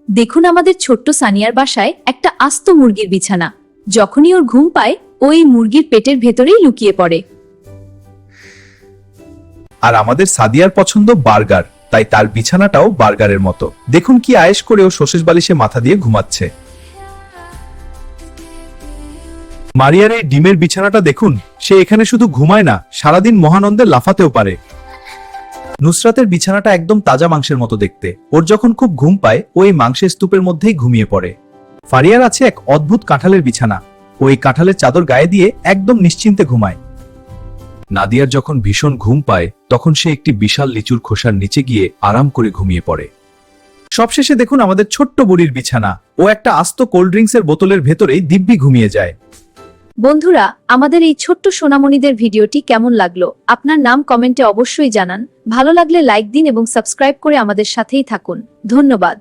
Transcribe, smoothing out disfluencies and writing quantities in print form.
দেখুন আমাদের ছোট্ট সানিয়ার বাসায় একটা আস্ত মুরগির বিছানা। যখনই ওর ঘুম পায় ওই মুরগির পেটের ভেতরেই লুকিয়ে পড়ে। আর আমাদের সাদিয়ার পছন্দ বার্গার, তাই তার বিছানাটাও বার্গারের মতো। দেখুন কি আয়েশ করে ও শোষেজ বালিশে মাথা দিয়ে ঘুমাচ্ছে। মারিয়ার এই ডিমের বিছানাটা দেখুন, সে এখানে শুধু ঘুমায় না, সারাদিন মহানন্দে লাফাতেও পারে। নুসরাতের বিছানাটা একদম তাজা মাংসের মতো দেখতে। ওর যখন খুব ঘুম পায় ও এই মাংসের স্তূপের মধ্যেই ঘুমিয়ে পড়ে। ফারিয়ার আছে এক অদ্ভুত কাঁঠালের বিছানা। ওই কাঁঠালের চাদর গায়ে দিয়ে একদম নিশ্চিন্তে ঘুমায়। নাদিয়ার যখন ভীষণ ঘুম পায় তখন সে একটি বিশাল লিচুর খোসার নিচে গিয়ে আরাম করে ঘুমিয়ে পড়ে। সবশেষে দেখুন আমাদের ছোট্ট বুড়ির বিছানা। ও একটা আস্ত কোল্ড ড্রিঙ্কসের বোতলের ভেতরেই দিব্যি ঘুমিয়ে যায়। বন্ধুরা, আমাদের এই ছোট্ট সোনামণিদের ভিডিওটি কেমন লাগলো আপনার নাম কমেন্টে অবশ্যই জানান। ভালো লাগলে লাইক দিন এবং সাবস্ক্রাইব করে আমাদের সাথেই থাকুন। ধন্যবাদ।